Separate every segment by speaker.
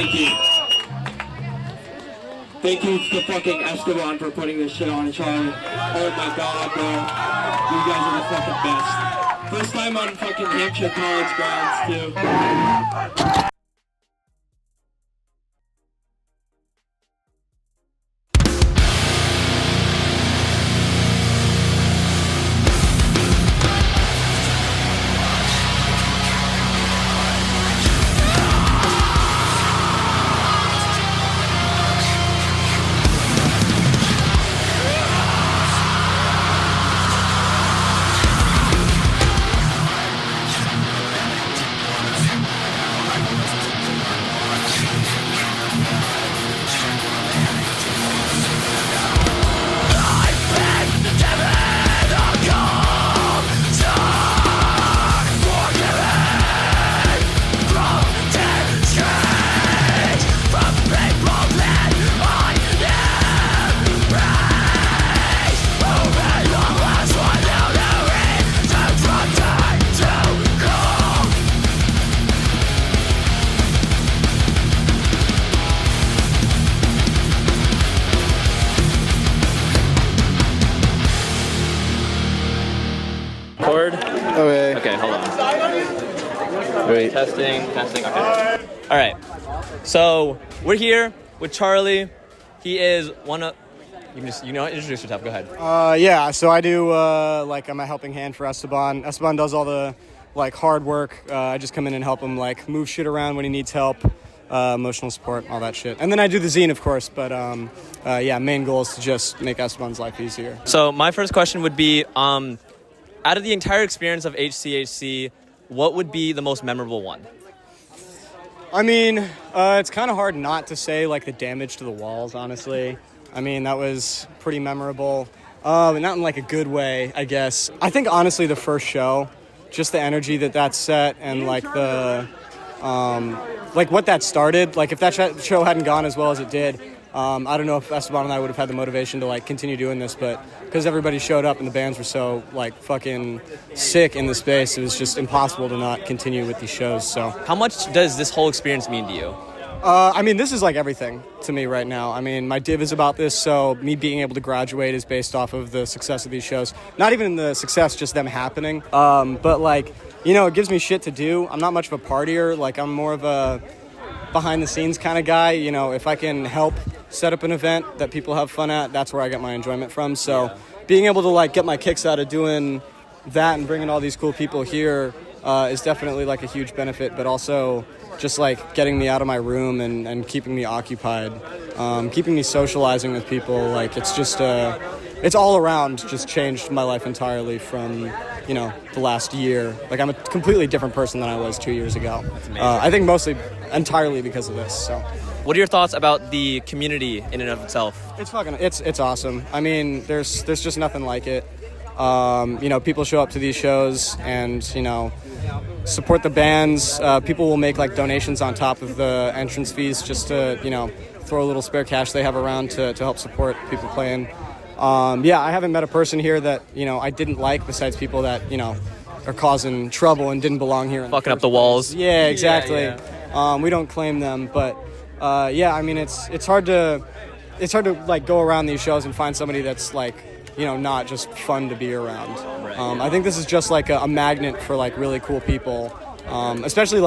Speaker 1: Thank you. Thank you to fucking Estaban for putting this shit on, Charlie. Oh my god, bro. You guys are the fucking best. First time on fucking Hampshire college grounds, too.
Speaker 2: Okay, hold on. Wait. Testing, okay. All right. So, we're here with Charlie. He is one of... introduce yourself. Go ahead.
Speaker 3: Yeah, so I do, I'm a helping hand for Estaban. Estaban does all the, hard work. I just come in and help him, move shit around when he needs help, emotional support, all that shit. And then I do the zine, of course, but, main goal is to just make Estaban's life easier.
Speaker 2: So, my first question would be, out of the entire experience of HCHC, what would be the most memorable one?
Speaker 3: I mean, it's kind of hard not to say, the damage to the walls, honestly. I mean, that was pretty memorable. Not in, a good way, I guess. I think, honestly, the first show, just the energy that set and, the... what that started. If that show hadn't gone as well as it did, I don't know if Estaban and I would have had the motivation to, continue doing this, but because everybody showed up and the bands were so, fucking sick in the space, it was just impossible to not continue with these shows, so.
Speaker 2: How much does this whole experience mean to you?
Speaker 3: This is, everything to me right now. I mean, my div is about this, so me being able to graduate is based off of the success of these shows. Not even the success, just them happening. But, it gives me shit to do. I'm not much of a partier. I'm more of a behind-the-scenes kind of guy. If I can help set up an event that people have fun at, that's where I get my enjoyment from. So being able to, get my kicks out of doing that and bringing all these cool people here is definitely, a huge benefit, but also just, getting me out of my room and keeping me occupied, keeping me socializing with people. It's just, it's all around just changed my life entirely from, the last year. I'm a completely different person than I was 2 years ago. I think mostly entirely because of this, so.
Speaker 2: What are your thoughts about the community in and of itself?
Speaker 3: It's awesome. I mean, there's just nothing like it. People show up to these shows and, support the bands. People will make donations on top of the entrance fees just to, throw a little spare cash they have around to help support people playing. I haven't met a person here that, I didn't like besides people that, are causing trouble and didn't belong here.
Speaker 2: Fucking up the walls.
Speaker 3: Yeah, exactly. Yeah. We don't claim them, but it's hard to go around these shows and find somebody that's not just fun to be around. Right. I think this is just a magnet for really cool people, especially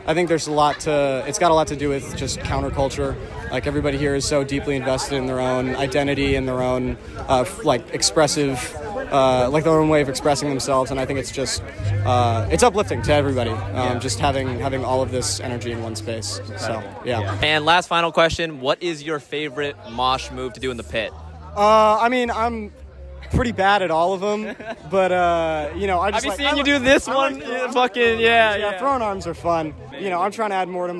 Speaker 3: I think there's it's got a lot to do with just counterculture. Everybody here is so deeply invested in their own identity and their own expressive, their own way of expressing themselves, and I think it's just it's uplifting to everybody. Just having all of this energy in one space. So yeah.
Speaker 2: And last final question: what is your favorite mosh move to do in the pit?
Speaker 3: I'm pretty bad at all of them, but I just
Speaker 2: I've seen you do this one.
Speaker 3: Throwing arms are fun. I'm trying to add more to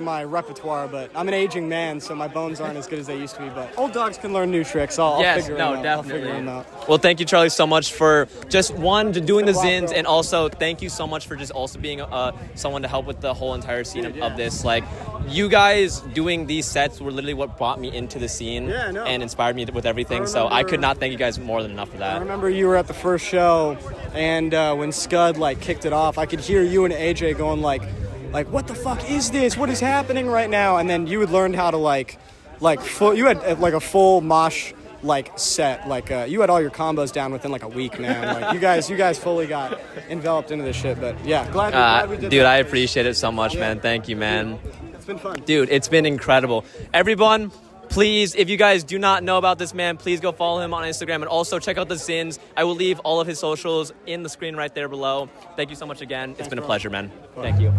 Speaker 3: my repertoire, but I'm an aging man, so my bones aren't as good as they used to be. But old dogs can learn new tricks. I'll figure them out.
Speaker 2: Definitely.
Speaker 3: I'll figure them out.
Speaker 2: Well, thank you, Charlie, so much for just doing the zins, and also thank you so much for just also being someone to help with the whole entire scene of this. You guys doing these sets were literally what brought me into the scene and inspired me with everything. So I could not thank you guys more than enough for that.
Speaker 3: I remember you were at the first show, and when Scud kicked it off, I could hear you and AJ going like, what the fuck is this? What is happening right now? And then you would learn how to you had like a full mosh like set, like you had all your combos down within like a week, man. Like you guys fully got enveloped into this shit. But yeah, glad we did
Speaker 2: dude,
Speaker 3: that.
Speaker 2: I appreciate it so much, man. Thank you, man.
Speaker 3: It's been fun.
Speaker 2: Dude, it's been incredible. Everyone, please, if you guys do not know about this man, please go follow him on Instagram and also check out the Zins. I will leave all of his socials in the screen right there below. Thank you so much again. It's been a pleasure, man. Thank you.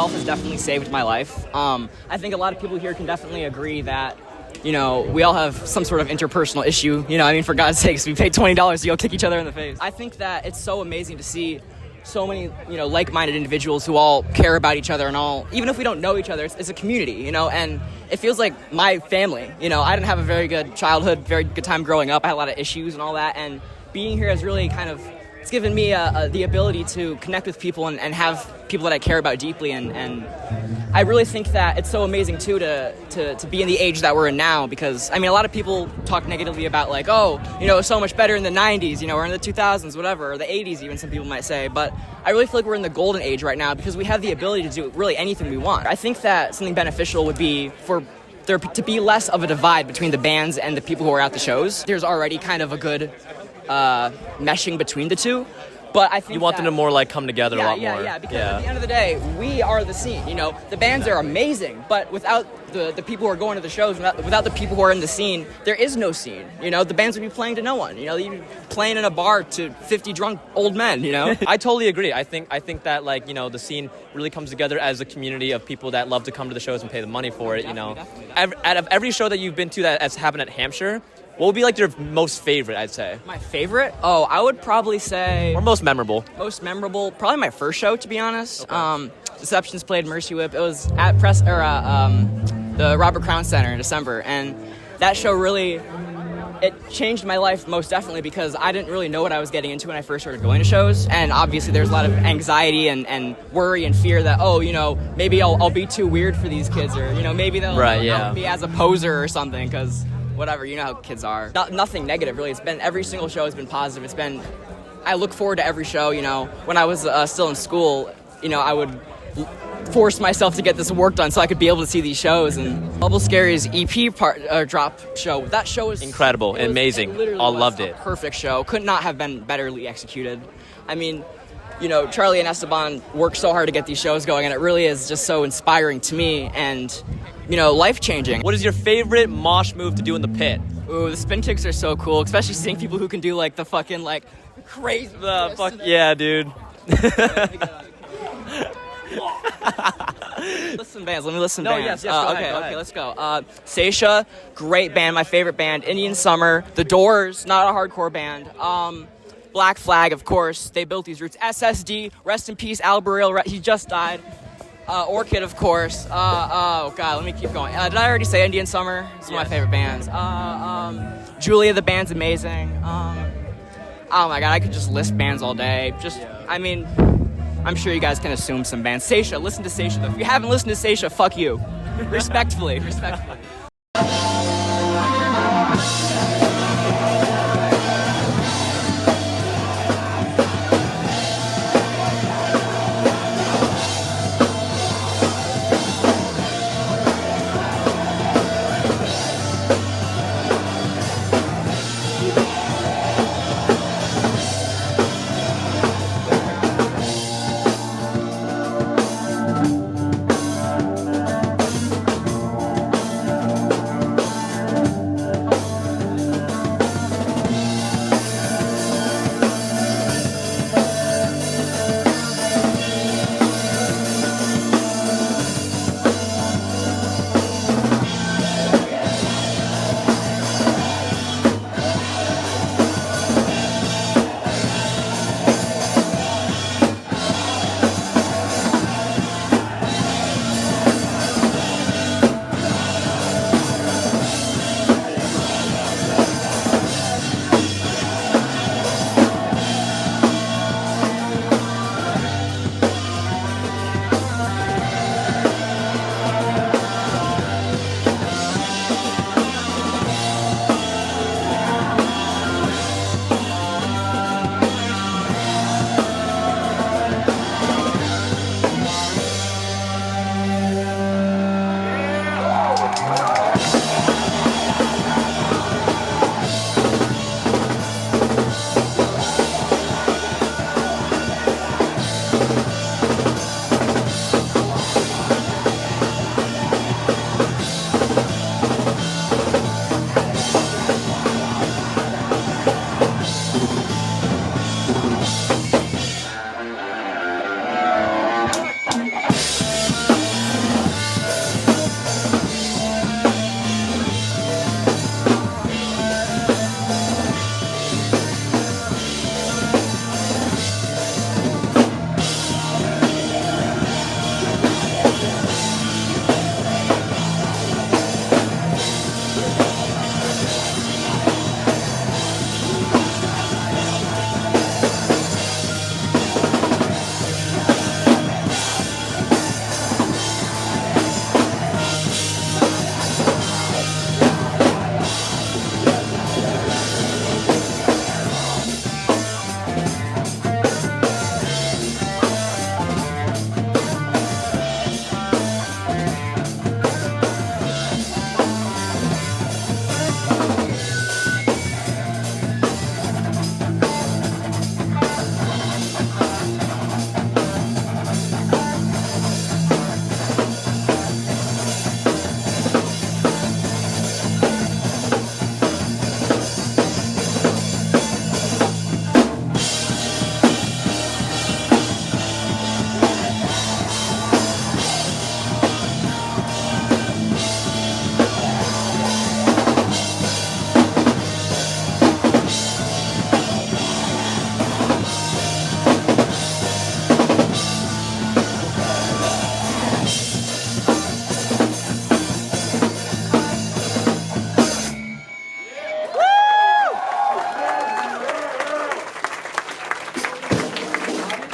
Speaker 4: Has definitely saved my life. I think a lot of people here can definitely agree that, we all have some sort of interpersonal issue. For God's sakes, we paid $20 to go kick each other in the face. I think that it's so amazing to see so many, like-minded individuals who all care about each other and all, even if we don't know each other, it's a community, and it feels like my family. I didn't have a very good childhood, very good time growing up. I had a lot of issues and all that, and being here has really kind of, it's given me the ability to connect with people and have people that I care about deeply, and I really think that it's so amazing too to be in the age that we're in now, because a lot of people talk negatively about like, it's so much better in the 90s, or in the 2000s, whatever, or the 80s even, some people might say, but I really feel like we're in the golden age right now because we have the ability to do really anything we want. I think that something beneficial would be for there to be less of a divide between the bands and the people who are at the shows. There's already kind of a good meshing between the two, but I think
Speaker 2: you want them to more like come together a lot more.
Speaker 4: Yeah, because at the end of the day, we are the scene. The bands are amazing, but without the people who are going to the shows, without the people who are in the scene, there is no scene. The bands would be playing to no one. You'd be playing in a bar to 50 drunk old men.
Speaker 2: I totally agree. I think that the scene really comes together as a community of people that love to come to the shows and pay the money for it.
Speaker 4: Definitely.
Speaker 2: Out of every show that you've been to that has happened at Hampshire, what would be like your most favorite, I'd say?
Speaker 4: My favorite? Oh, I would probably say...
Speaker 2: Or most memorable?
Speaker 4: Most memorable? Probably my first show, to be honest.
Speaker 2: Okay.
Speaker 4: Deceptions played Mercy Whip. It was at the Robert Crown Center in December. And that show really... It changed my life most definitely because I didn't really know what I was getting into when I first started going to shows. And obviously there's a lot of anxiety and worry and fear that, maybe I'll be too weird for these kids, or, maybe they'll help me as a poser or something, because... Whatever, you know how kids are. Nothing negative, really. It's been, every single show has been positive. I look forward to every show, When I was still in school, I would force myself to get this work done so I could be able to see these shows. And Bubble Scary's EP drop show, that show was... Incredible,
Speaker 2: amazing. I loved it.
Speaker 4: Perfect show. Could not have been betterly executed. Charlie and Esteban work so hard to get these shows going, and it really is just so inspiring to me and, life-changing.
Speaker 2: What is your favorite mosh move to do in the pit?
Speaker 4: Ooh, the spin kicks are so cool, especially seeing people who can do, like, the fucking, like, crazy...
Speaker 2: Yeah, dude.
Speaker 4: Listen bands. Let me listen
Speaker 2: No,
Speaker 4: bands.
Speaker 2: yes, go ahead.
Speaker 4: Okay, let's go. Seisha, great band, my favorite band. Indian Summer, The Doors, not a hardcore band. Black Flag, of course. They built these roots. SSD, rest in peace, Al Baril, he just died. Orchid, of course. Oh god, let me keep going. Did I already say Indian Summer? It's one of my favorite bands. Julia, the band's amazing. Oh my god, I could just list bands all day. I'm sure you guys can assume some bands. Seisha, listen to Seisha though. If you haven't listened to Seisha, fuck you. Respectfully.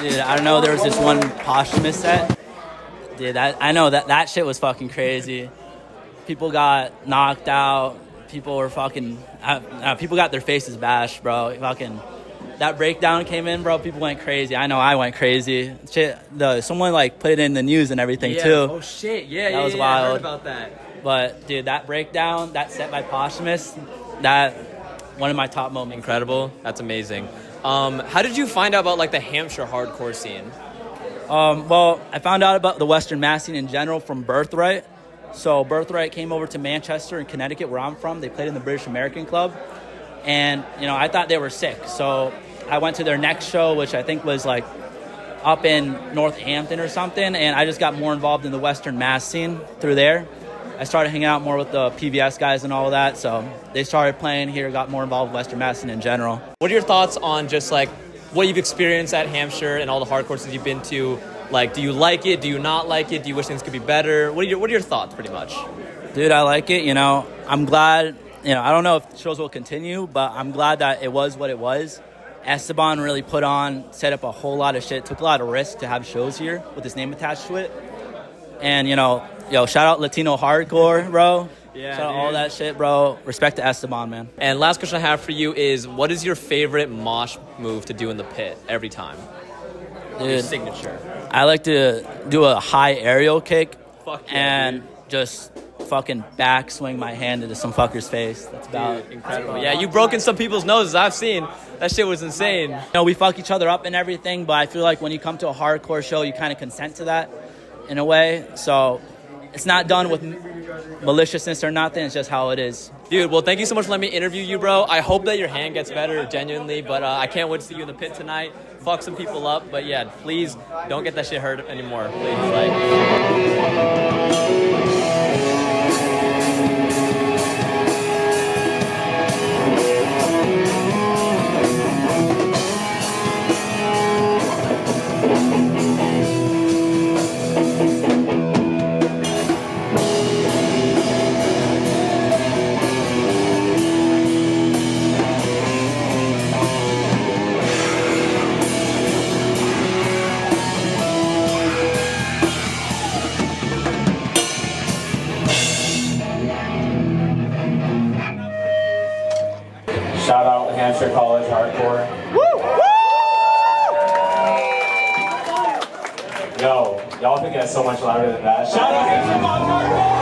Speaker 5: Dude, I don't know. There was this one posthumous set. Dude, I know that shit was fucking crazy. People got knocked out. People were fucking. People got their faces bashed, bro. Fucking. That breakdown came in, bro. People went crazy. I know I went crazy. Shit. Someone like put it in the news and everything too.
Speaker 2: Oh shit. Yeah.
Speaker 5: That was wild.
Speaker 2: I heard about that.
Speaker 5: But dude, that breakdown, that set by posthumous, that one of my top moments.
Speaker 2: Incredible. That's amazing. How did you find out about like the Hampshire hardcore scene?
Speaker 5: Well, I found out about the Western Mass scene in general from Birthright. So Birthright came over to Manchester in Connecticut, where I'm from. They played in the British American Club. And, I thought they were sick. So I went to their next show, which I think was like up in Northampton or something. And I just got more involved in the Western Mass scene through there. I started hanging out more with the PBS guys and all of that. So they started playing here, got more involved with Western Mass scene in general.
Speaker 2: What are your thoughts on just like what you've experienced at Hampshire and all the hardcore scenes you've been to? Like, do you like it? Do you not like it? Do you wish things could be better? What are your thoughts, pretty much?
Speaker 5: Dude, I like it. I'm glad. I don't know if shows will continue, but I'm glad that it was what it was. Estaban really set up a whole lot of shit, took a lot of risk to have shows here with his name attached to it. And, shout out Latino hardcore, bro.
Speaker 2: Yeah,
Speaker 5: shout out all that shit, bro. Respect to Esteban, man.
Speaker 2: And last question I have for you is, what is your favorite mosh move to do in the pit every time?
Speaker 5: Dude,
Speaker 2: your signature.
Speaker 5: I like to do a high aerial kick
Speaker 2: Yeah,
Speaker 5: and just fucking back swing my hand into some fucker's face. That's about
Speaker 2: incredible. Yeah, you've broken some people's noses. I've seen. That shit was insane.
Speaker 5: We fuck each other up and everything, but I feel like when you come to a hardcore show, you kind of consent to that in a way. So it's not done with maliciousness or nothing. It's just how it is.
Speaker 2: Dude, well, thank you so much for letting me interview you, bro. I hope that your hand gets better, genuinely, but I can't wait to see you in the pit tonight. Fuck some people up, but yeah, please don't get that shit hurt anymore. Please,
Speaker 6: Shout out Hampshire College Hardcore. Woo! Yo, y'all think that's so much louder than that. Shout out Hampshire College Hardcore!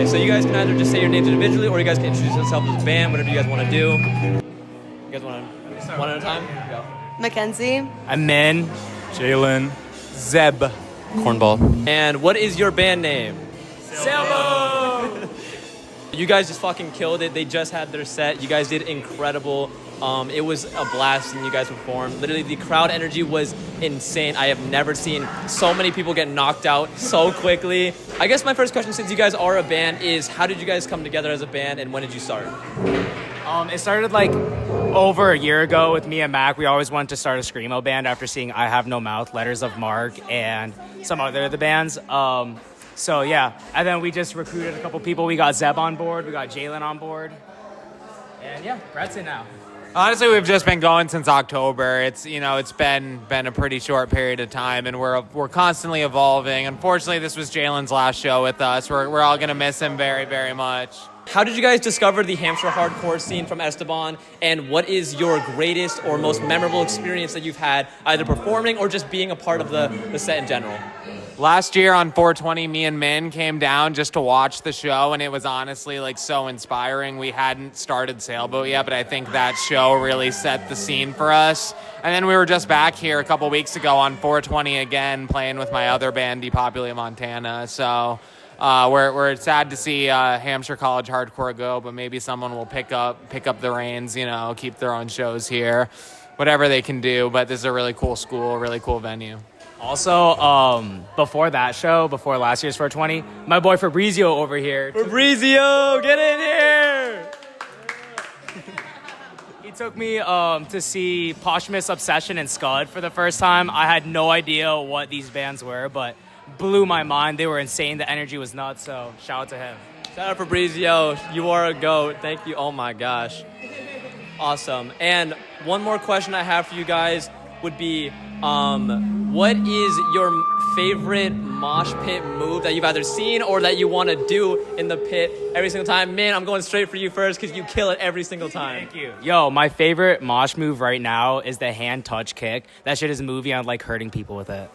Speaker 2: So you guys can either just say your names individually, or you guys can introduce yourself as a band, whatever you guys want to do. You guys want to one at a time? Go.
Speaker 7: Mackenzie.
Speaker 8: Amen. Jalen. Zeb.
Speaker 9: Cornball.
Speaker 2: And what is your band name? Sailboat! You guys just fucking killed it. They just had their set. You guys did incredible. It was a blast seeing you guys perform. Literally, the crowd energy was insane. I have never seen so many people get knocked out so quickly. I guess my first question, since you guys are a band, is how did you guys come together as a band, and when did you start?
Speaker 7: It started like over a year ago with me and Mac. We always wanted to start a screamo band after seeing I Have No Mouth, Letters of Mark, and some other of the bands. So yeah, and then we just recruited a couple people. We got Zeb on board, we got Jalen on board, and yeah, Brett's in now.
Speaker 9: Honestly, we've just been going since October. It's been a pretty short period of time, and we're constantly evolving. Unfortunately, this was Jalen's last show with us. We're all gonna miss him very, very much.
Speaker 2: How did you guys discover the Hampshire hardcore scene from Estaban, and what is your greatest or most memorable experience that you've had, either performing or just being a part of the set in general?
Speaker 9: Last year on 420, me and Min came down just to watch the show, and it was honestly like so inspiring. We hadn't started Sailboat yet, but I think that show really set the scene for us. And then we were just back here a couple weeks ago on 420 again, playing with my other band, Depopulate Montana. So we're sad to see Hampshire College Hardcore go, but maybe someone will pick up the reins, keep their own shows here, whatever they can do. But this is a really cool school, really cool venue.
Speaker 7: Also, before that show, before last year's 420, my boy Fabrizio over here.
Speaker 2: Fabrizio, get in here!
Speaker 7: He took me to see Posthumous Obsession and Scud for the first time. I had no idea what these bands were, but blew my mind. They were insane. The energy was nuts, so shout out to him.
Speaker 2: Shout out Fabrizio, you are a GOAT. Thank you. Oh my gosh. Awesome. And one more question I have for you guys would be, what is your favorite mosh pit move that you've either seen or that you want to do in the pit every single time? Man, I'm going straight for you first because you kill it every single time.
Speaker 7: Thank you. Yo, my favorite mosh move right now is the hand touch kick. That shit is a movie. I like hurting people with it.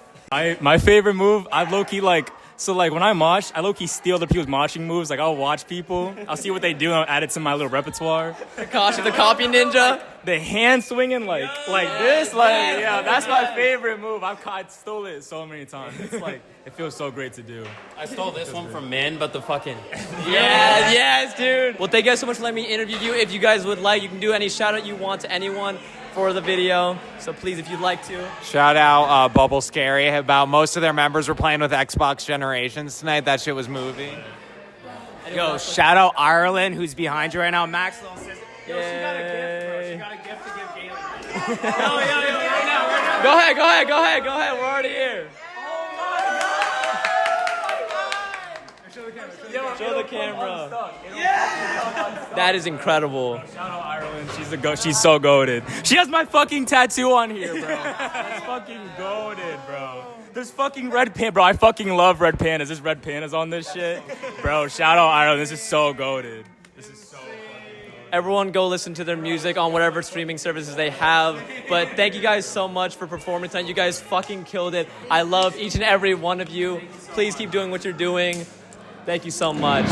Speaker 8: My favorite move, I low-key when I mosh, I low-key steal other people's moshing moves. Like, I'll watch people, I'll see what they do, and I'll add it to my little repertoire.
Speaker 2: Gosh, the copy ninja.
Speaker 8: The hand swinging like this, yeah, that's my favorite move. I stole it so many times. It's like, it feels so great to do.
Speaker 2: I stole this one from Min, but the fucking... yes, dude. Well, thank you guys so much for letting me interview you. If you guys would like, you can do any shout-out you want to anyone for the video. So please, if you'd like to.
Speaker 9: Shout out Bubble Scary. About most of their members were playing with Xbox Generations tonight. That shit was moving.
Speaker 7: Yo, shout out Ireland, who's behind you right now. Max little sister. Yo,
Speaker 2: Yay.
Speaker 7: she got a gift, bro. She got a gift to give Jalen.
Speaker 2: Right now. Go ahead. We're already here. Show the camera. That is incredible.
Speaker 8: Shout out Ireland. She's so goated. She has my fucking tattoo on here, bro. That's fucking goated, bro. There's fucking red pan, bro. I fucking love red pandas. There's red pandas on this shit, bro. Shout out Ireland. This is so goated. This is so fucking goated.
Speaker 2: Everyone go listen to their music on whatever streaming services they have. But thank you guys so much for performing tonight. You guys fucking killed it. I love each and every one of you. Please keep doing what you're doing. Thank you so much.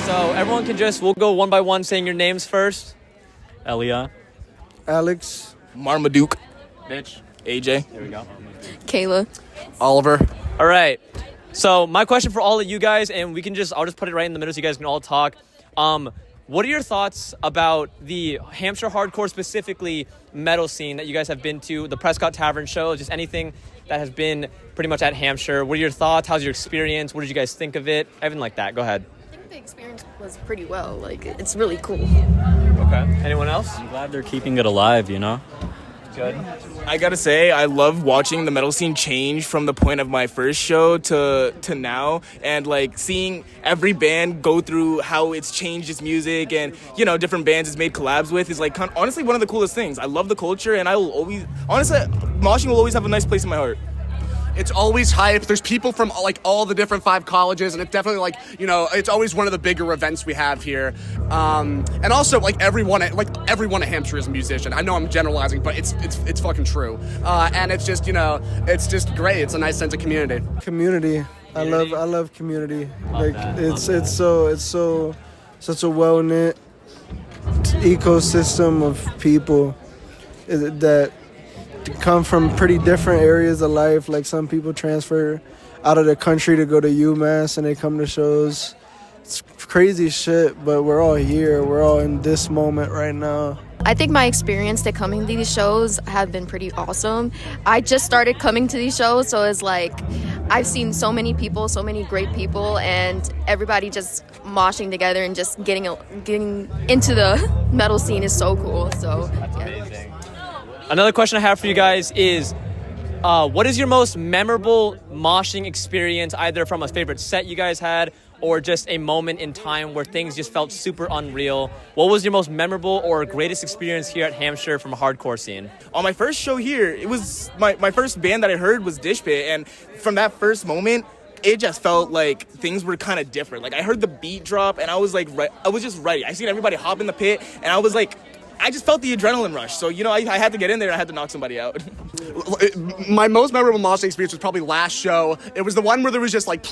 Speaker 2: So everyone can we'll go one by one saying your names first.
Speaker 8: Elia.
Speaker 3: Alex. Marmaduke.
Speaker 8: Bitch.
Speaker 3: AJ.
Speaker 8: There we go.
Speaker 10: Kayla.
Speaker 3: Oliver.
Speaker 2: All right. So my question for all of you guys, and I'll just put it right in the middle so you guys can all talk. What are your thoughts about the Hampshire hardcore, specifically metal scene that you guys have been to, the Prescott Tavern show, just anything that has been pretty much at Hampshire? What are your thoughts? How's your experience? What did you guys think of it? Everything like that. Go ahead.
Speaker 10: I think The experience was pretty well. Like, it's really cool.
Speaker 2: Okay. Anyone else?
Speaker 11: I'm glad they're keeping it alive, you know?
Speaker 2: Good.
Speaker 12: I gotta say, I love watching the metal scene change from the point of my first show to now, and like seeing every band go through how it's changed its music, and different bands it's made collabs with is like honestly one of the coolest things. I love the culture, and I will always moshing will always have a nice place in my heart.
Speaker 13: It's always hype. There's people from like all the different 5 colleges, and it's definitely like, it's always one of the bigger events we have here. And also like everyone at Hampshire is a musician. I know I'm generalizing, but it's fucking true. And it's just, it's just great. It's a nice sense of community.
Speaker 14: Community. I love community. It's so such a well-knit ecosystem of people that come from pretty different areas of life. Like some people transfer out of the country to go to UMass and they come to shows. It's crazy shit, but we're all here. We're all in this moment right now.
Speaker 10: I think my experience to coming to these shows have been pretty awesome. I just started coming to these shows, so it's like I've seen so many people, so many great people, and everybody just moshing together and just getting into the metal scene is so cool. So
Speaker 2: amazing. Another question I have for you guys is, what is your most memorable moshing experience, either from a favorite set you guys had or just a moment in time where things just felt super unreal? What was your most memorable or greatest experience here at Hampshire from a hardcore scene?
Speaker 12: On my first show here, it was my first band that I heard was Dish Pit, and from that first moment, it just felt like things were kind of different. Like I heard the beat drop, and I was like, I was just ready. I seen everybody hop in the pit, and I was like, I just felt the adrenaline rush. So, I had to get in there and I had to knock somebody out.
Speaker 13: My most memorable moshing experience was probably last show. It was the one where there was just like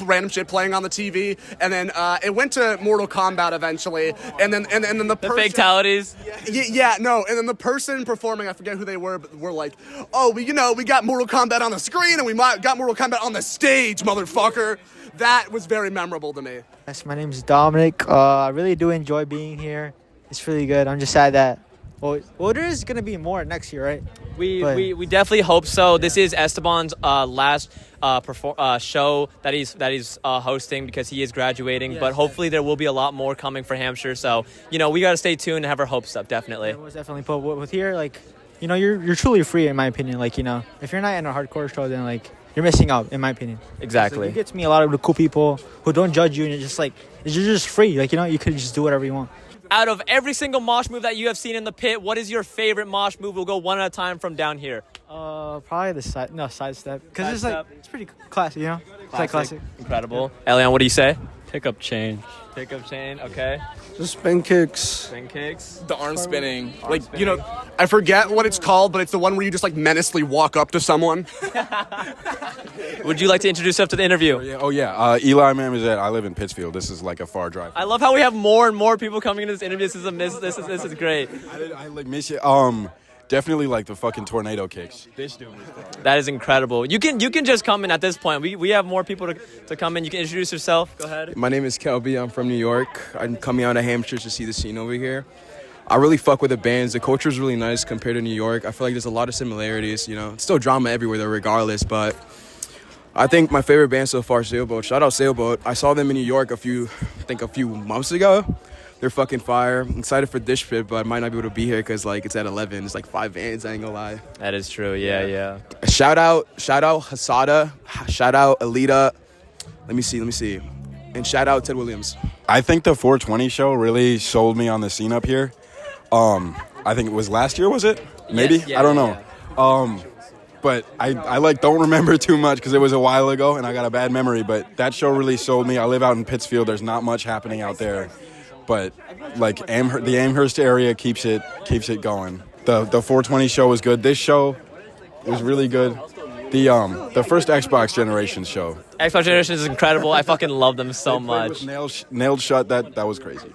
Speaker 13: random shit playing on the TV. And then it went to Mortal Kombat eventually. And then the person...
Speaker 2: The fatalities?
Speaker 13: Yeah, no. And then the person performing, I forget who they were, but were like, oh, we got Mortal Kombat on the screen and we got Mortal Kombat on the stage, motherfucker. That was very memorable to me.
Speaker 15: Yes, my name is Dominic. I really do enjoy being here. It's really good. I'm just sad that, well, there is going to be more next year, right?
Speaker 2: We definitely hope so. This is Esteban's last show that he's hosting because he is graduating. But hopefully there will be a lot more coming for Hampshire. So, we got to stay tuned and have our hopes up, definitely.
Speaker 15: Yeah, most definitely. But with here, like, you're truly free, in my opinion. Like, if you're not in a hardcore show, then, like, you're missing out, in my opinion.
Speaker 2: Exactly.
Speaker 15: So you get to meet a lot of the cool people who don't judge you, and you're just, like, you're just free. Like, you could just do whatever you want.
Speaker 2: Out of every single mosh move that you have seen in the pit, what is your favorite mosh move? We'll go one at a time from down here.
Speaker 15: Probably the side step. Because it's like, it's pretty classy, It's like classic.
Speaker 2: Incredible. Elian, what do you say?
Speaker 11: Pickup chain.
Speaker 2: Pickup chain, okay.
Speaker 14: Just spin kicks.
Speaker 2: Spin kicks.
Speaker 13: The arm spinning. I forget what it's called, but it's the one where you just like menacingly walk up to someone.
Speaker 2: Would you like to introduce yourself to the interview?
Speaker 16: Eli Mamazet. I live in Pittsfield. This is like a far drive.
Speaker 2: I love how we have more and more people coming into this interview. This is great.
Speaker 16: I like miss you. Definitely like the fucking tornado kicks.
Speaker 2: That is incredible. You can just come in at this point. We have more people to come in. You can introduce yourself. Go ahead.
Speaker 17: My name is Kelby. I'm from New York. I'm coming out of Hampshire to see the scene over here. I really fuck with the bands. The culture is really nice compared to New York. I feel like there's a lot of similarities. It's still drama everywhere though, regardless. But I think my favorite band so far is Sailboat. Shout out Sailboat. I saw them in New York a few months ago. They're fucking fire. I'm excited for Dish Pit, but I might not be able to be here because it's at 11. It's like 5 bands. I ain't gonna lie.
Speaker 2: That is true. Yeah.
Speaker 17: Shout out Hasada. Shout out Alita. Let me see. And shout out Ted Williams.
Speaker 16: I think the 420 show really sold me on the scene up here. I think it was last year, was it? Maybe?
Speaker 2: Yes, yeah,
Speaker 16: I don't know. Yeah. But I don't remember too much because it was a while ago and I got a bad memory. But that show really sold me. I live out in Pittsfield. There's not much happening out there. But like the Amherst area keeps it going. The 420 show was good. This show was really good. The first Xbox Generation show.
Speaker 2: Xbox Generation is incredible. I fucking love them so much.
Speaker 16: Nailed shut. That was crazy.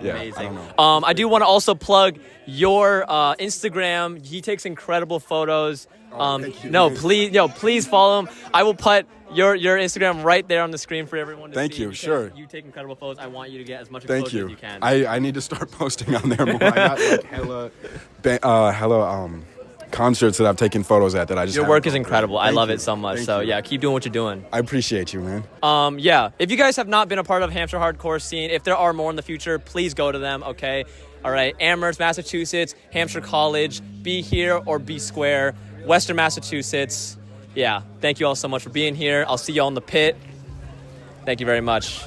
Speaker 16: Yeah,
Speaker 2: amazing. I do want to also plug your Instagram. He takes incredible photos. Please follow him. I will put your Instagram right there on the screen for everyone to see.
Speaker 16: Thank you. Sure.
Speaker 2: You take incredible photos. I want you to get as much exposure as you can.
Speaker 16: I need to start posting on there more. I got like hella concerts that I've taken photos at that I just
Speaker 2: Your
Speaker 16: haven't
Speaker 2: work is
Speaker 16: gone
Speaker 2: incredible.
Speaker 16: through.
Speaker 2: I
Speaker 16: Thank
Speaker 2: love
Speaker 16: you.
Speaker 2: it so much.
Speaker 16: Thank
Speaker 2: So
Speaker 16: you.
Speaker 2: yeah, keep doing what you're doing.
Speaker 16: I appreciate you, man.
Speaker 2: Yeah. If you guys have not been a part of Hampshire hardcore scene, if there are more in the future, please go to them. Okay. All right. Amherst, Massachusetts, Hampshire College. Be here or be square. Western Massachusetts. Yeah. Thank you all so much for being here. I'll see you all in the pit. Thank you very much.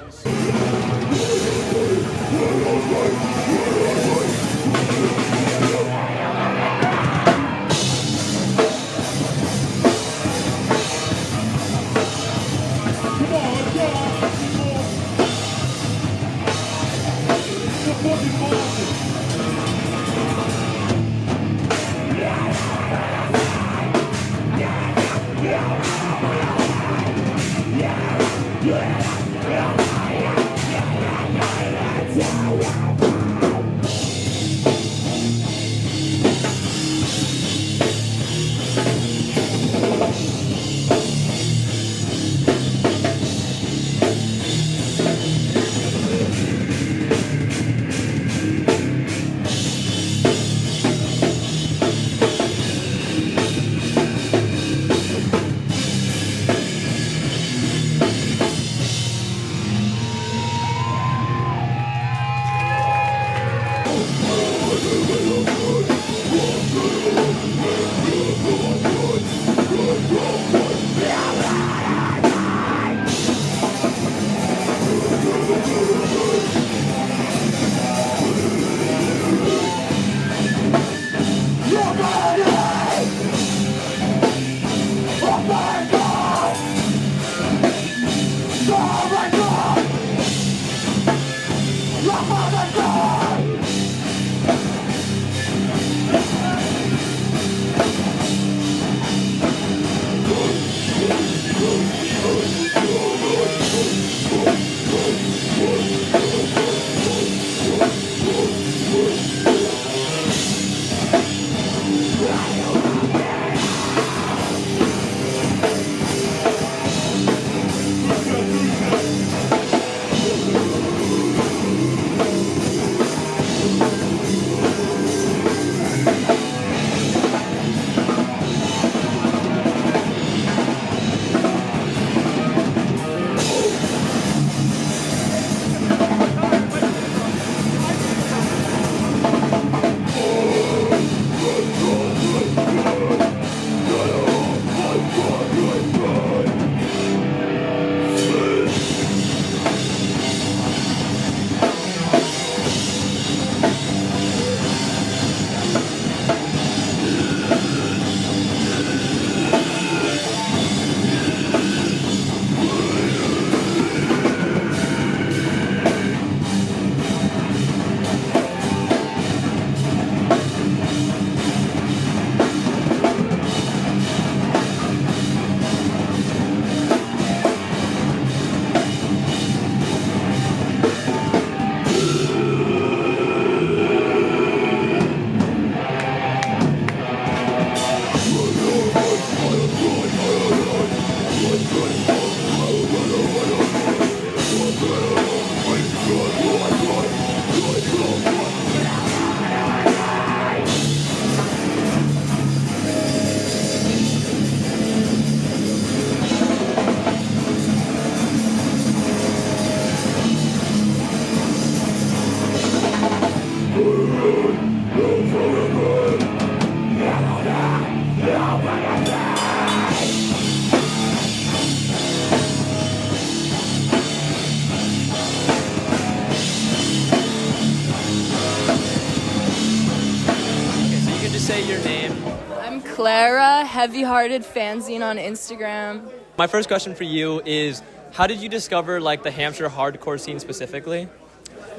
Speaker 2: Say your name.
Speaker 18: I'm Clara, Heavy-Hearted Fanzine on Instagram.
Speaker 2: My first question for you is, how did you discover like the Hampshire hardcore scene specifically?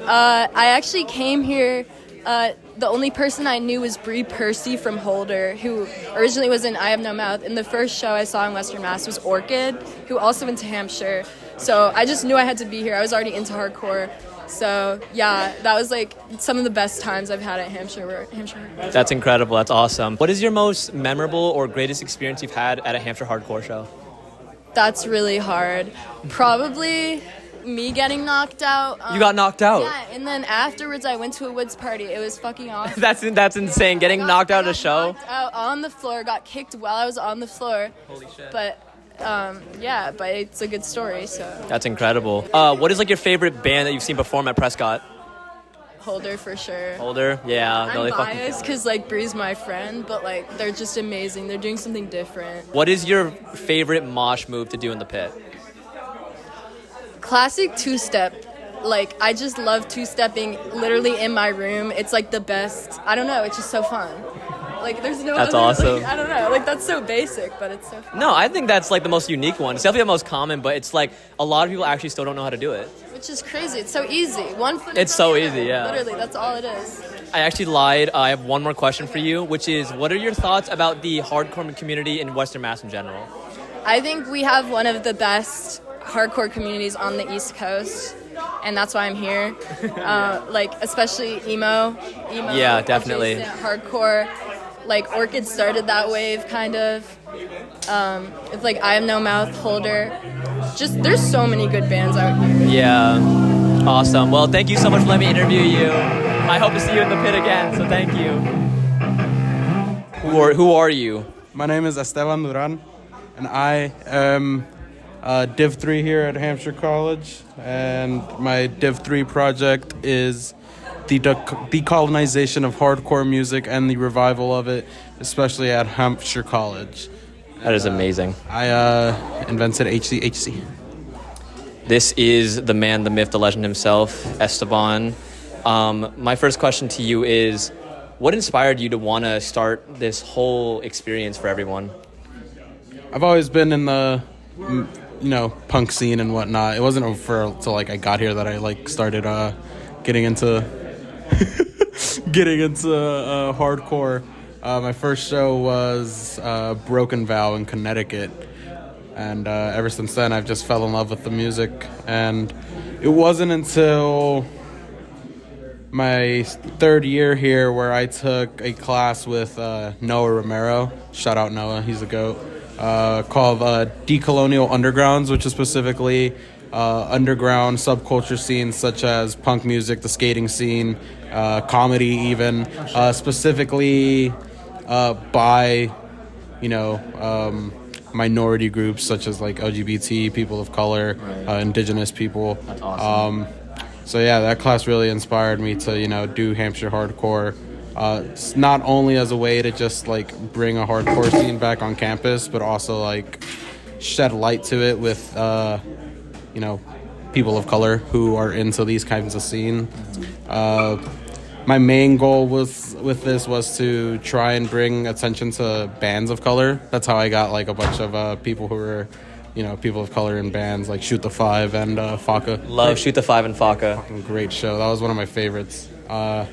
Speaker 18: I actually came here. The only person I knew was Bree Percy from Holder, who originally was in I Have No Mouth. And the first show I saw in Western Mass was Orchid, who also went to Hampshire. So I just knew I had to be here. I was already into hardcore. So yeah, that was like some of the best times I've had at Hampshire.
Speaker 2: That's incredible. That's awesome. What is your most memorable or greatest experience you've had at a Hampshire hardcore show?
Speaker 18: That's really hard. Probably me getting knocked out.
Speaker 2: You got knocked out?
Speaker 18: Yeah, and then afterwards I went to a Woods party. It was fucking awesome.
Speaker 2: That's insane. Getting knocked out at a show.
Speaker 18: Knocked out on the floor, got kicked while I was on the floor.
Speaker 2: Holy shit.
Speaker 18: But yeah, but it's a good story, so.
Speaker 2: That's incredible. What is like your favorite band that you've seen perform at Prescott?
Speaker 18: Holder for sure.
Speaker 2: Holder? Yeah.
Speaker 18: I'm
Speaker 2: no, they
Speaker 18: biased because like Bree's my friend, but like they're just amazing. They're doing something different.
Speaker 2: What is your favorite mosh move to do in the pit?
Speaker 18: Classic two-step. Like I just love two-stepping literally in my room. It's like the best. I don't know, it's just so fun. Like there's no
Speaker 2: That's
Speaker 18: other,
Speaker 2: awesome.
Speaker 18: Like, I don't know. Like that's so basic, but it's so fun.
Speaker 2: No, I think that's like the most unique one. It's definitely the most common, but it's like a lot of people actually still don't know how to do it.
Speaker 18: Which is crazy. It's so easy. One foot.
Speaker 2: It's so easy, yeah.
Speaker 18: Literally, that's all it is.
Speaker 2: I actually lied. I have one more question for you, which is what are your thoughts about the hardcore community in Western Mass in general?
Speaker 18: I think we have one of the best hardcore communities on the East Coast, and that's why I'm here. Like especially emo.
Speaker 2: Yeah, definitely.
Speaker 18: Adjacent, hardcore. Like Orchid started that wave, kind of. It's like I Have No Mouth, Holder. Just there's so many good bands out here.
Speaker 2: Yeah, awesome. Well, thank you so much for letting me interview you. I hope to see you in the pit again. So thank you. Who are you?
Speaker 19: My name is Estaban Duran, and I am Div 3 here at Hampshire College. And my Div 3 project is the decolonization of hardcore music and the revival of it, especially at Hampshire College.
Speaker 2: That is amazing.
Speaker 19: I invented HCHC.
Speaker 2: This is the man, the myth, the legend himself, Estaban. My first question to you is, what inspired you to want to start this whole experience for everyone?
Speaker 19: I've always been in the, punk scene and whatnot. It wasn't until I got here that I started getting into hardcore. My first show was Broken Vow in Connecticut, and ever since then I've just fell in love with the music. And it wasn't until my third year here where I took a class with Noah Romero, shout out Noah, he's a goat, called Decolonial Undergrounds, which is specifically underground subculture scenes such as punk music, the skating scene, comedy even, specifically by, minority groups such as like LGBT, people of color, indigenous people.
Speaker 2: That's awesome.
Speaker 19: So yeah, that class really inspired me to, do Hampshire hardcore. Not only as a way to just bring a hardcore scene back on campus, but also shed light to it with, people of color who are into these kinds of scene. My main goal with this was to try and bring attention to bands of color. That's how I got a bunch of people who were, people of color in bands like Shoot the Five and Faka.
Speaker 2: Love Shoot the Five and Faka.
Speaker 19: Fucking great show. That was one of my favorites. And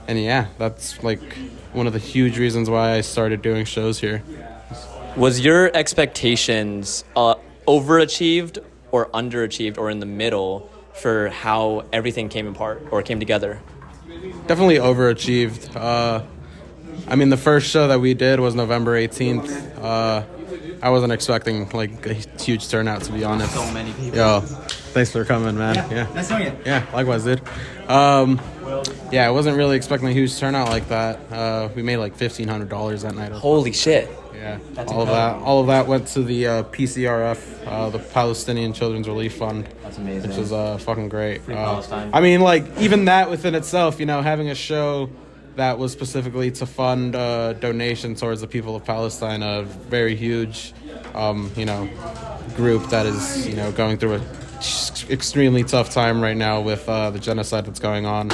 Speaker 19: yeah, that's one of the huge reasons why I started doing shows here.
Speaker 2: Was your expectations overachieved or underachieved or in the middle for how everything came apart or came together?
Speaker 19: Definitely overachieved. The first show that we did was November 18th. I wasn't expecting a huge turnout, to be honest.
Speaker 2: So many people.
Speaker 19: Yo, thanks for coming, man. Yeah.
Speaker 2: Nice knowing you.
Speaker 19: Yeah, likewise, dude. I wasn't really expecting a huge turnout like that. We made $1,500 that night.
Speaker 2: Holy shit.
Speaker 19: Yeah.
Speaker 2: That's
Speaker 19: all of that went to the PCRF, the Palestinian Children's Relief Fund.
Speaker 2: That's amazing.
Speaker 19: Which was fucking great.
Speaker 2: Free Palestine.
Speaker 19: Even that within itself, having a show that was specifically to fund donation towards the people of Palestine, a very huge, group that is, going through a extremely tough time right now with the genocide that's going on.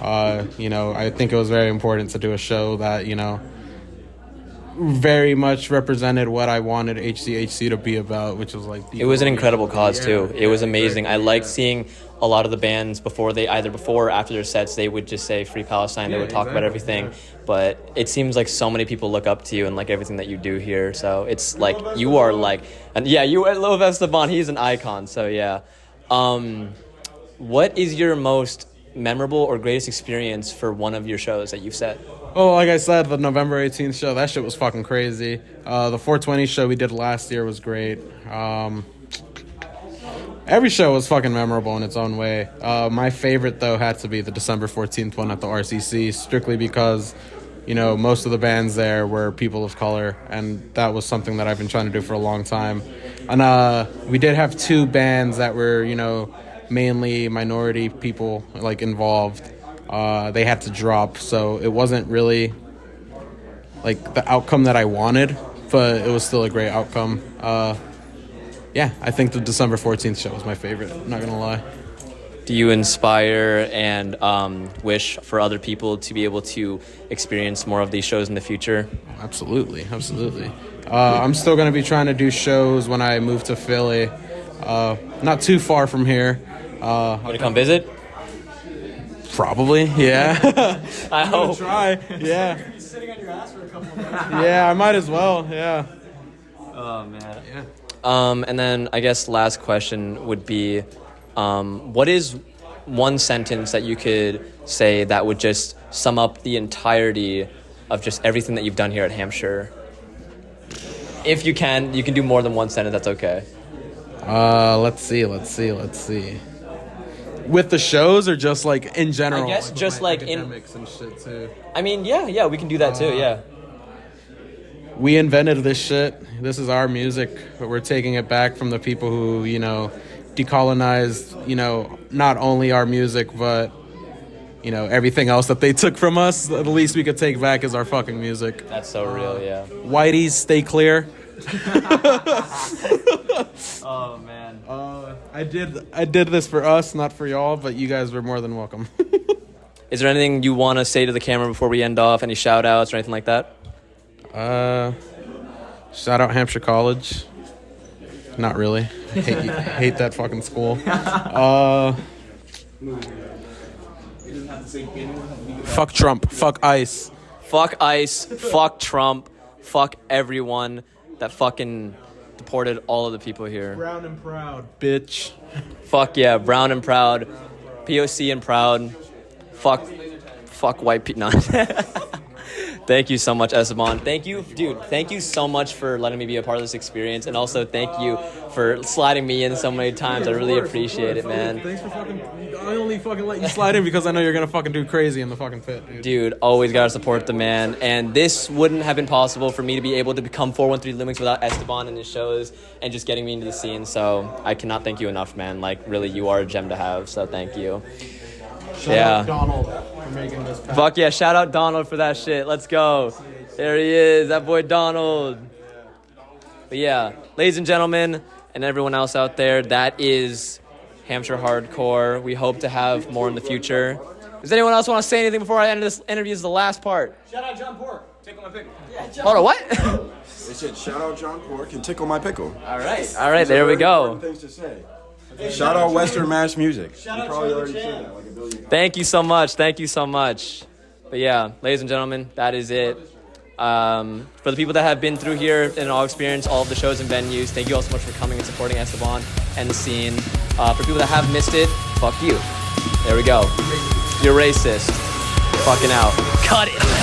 Speaker 19: I think it was very important to do a show that, very much represented what I wanted HCHC to be about, which was
Speaker 2: it was an incredible cause too. It was amazing. I liked seeing a lot of the bands before or after their sets, they would just say Free Palestine. They would talk about everything, but it seems like so many people look up to you and everything that you do here. So it's you are and yeah, you love Estaban. He's an icon. So yeah. What is your most memorable or greatest experience for one of your shows that you've set?
Speaker 19: Oh, like I said, the November 18th show, that shit was fucking crazy. The 420 show we did last year was great. Every show was fucking memorable in its own way. My favorite, though, had to be the December 14th one at the RCC, strictly because, you know, most of the bands there were people of color, and that was something that I've been trying to do for a long time. And we did have 2 bands that were, you know, mainly minority people, like, involved. They had to drop, so it wasn't really, like, the outcome that I wanted, but it was still a great outcome. Yeah, I think the December 14th show was my favorite, I'm not gonna lie.
Speaker 2: Do you inspire and wish for other people to be able to experience more of these shows in the future?
Speaker 19: Absolutely. I'm still gonna be trying to do shows when I move to Philly, not too far from here.
Speaker 2: Want to come visit?
Speaker 19: Probably, yeah.
Speaker 2: I hope.
Speaker 19: Try, yeah.
Speaker 2: Sitting on your ass for a couple of minutes.
Speaker 19: Yeah, I might as well, yeah.
Speaker 2: Oh, man. Yeah. And then I guess last question would be, what is one sentence that you could say that would just sum up the entirety of just everything that you've done here at Hampshire? If you can do more than one sentence, that's okay.
Speaker 19: Let's see. With the shows or just like in general?
Speaker 2: I guess just like
Speaker 19: academics and shit too.
Speaker 2: I mean, yeah, we can do that too, yeah.
Speaker 19: We invented this shit. This is our music. We're taking it back from the people who, you know, decolonized, you know, not only our music, but, you know, everything else that they took from us. The least we could take back is our fucking music.
Speaker 2: That's so real, yeah.
Speaker 19: Whiteys, stay clear.
Speaker 2: Oh, man.
Speaker 19: I did this for us, not for y'all, but you guys were more than welcome.
Speaker 2: Is there anything you want to say to the camera before we end off? Any shout outs or anything like that?
Speaker 19: Shout out Hampshire College. Not really. Hate that fucking school. Fuck Trump. Fuck ICE.
Speaker 2: Fuck ICE. Fuck Trump. Fuck everyone that fucking deported all of the people here.
Speaker 19: Brown and proud, bitch.
Speaker 2: Fuck yeah, brown and proud. POC and proud. Fuck white people. No. Thank you so much, Estaban. Thank you, dude. Thank you so much for letting me be a part of this experience, and also thank you for sliding me in so many times. I really appreciate it, man.
Speaker 19: Thanks for fucking. I only fucking let you slide in because I know you're gonna fucking do crazy in the fucking pit, dude.
Speaker 2: Dude, always gotta support the man, and this wouldn't have been possible for me to be able to become 413 Lumix without Estaban and his shows and just getting me into the scene. So I cannot thank you enough, man. Like, really, you are a gem to have. So thank you.
Speaker 19: Shout out Donald for making this pack.
Speaker 2: Fuck yeah, shout out Donald for that shit. Let's go. There he is, that boy Donald. But yeah, ladies and gentlemen, and everyone else out there, that is Hampshire Hardcore. We hope to have more in the future. Does anyone else want to say anything before I end this interview? This is the last part.
Speaker 20: Shout out John Pork. Tickle my pickle. Yeah,
Speaker 2: Hold on, what?
Speaker 16: They said, shout out John Pork and tickle my pickle.
Speaker 2: All right, there we go.
Speaker 16: Things to say. Shout out Western Mass Music.
Speaker 20: Shout out
Speaker 16: probably
Speaker 20: Charlie
Speaker 16: already
Speaker 20: Chan.
Speaker 16: said that like a billion times.
Speaker 2: Thank you so much. But yeah, ladies and gentlemen, that is it. For the people that have been through here and all experienced all of the shows and venues, thank you all so much for coming and supporting Estaban and the scene. For people that have missed it, fuck you. There we go. You're racist. Fucking out. Cut it.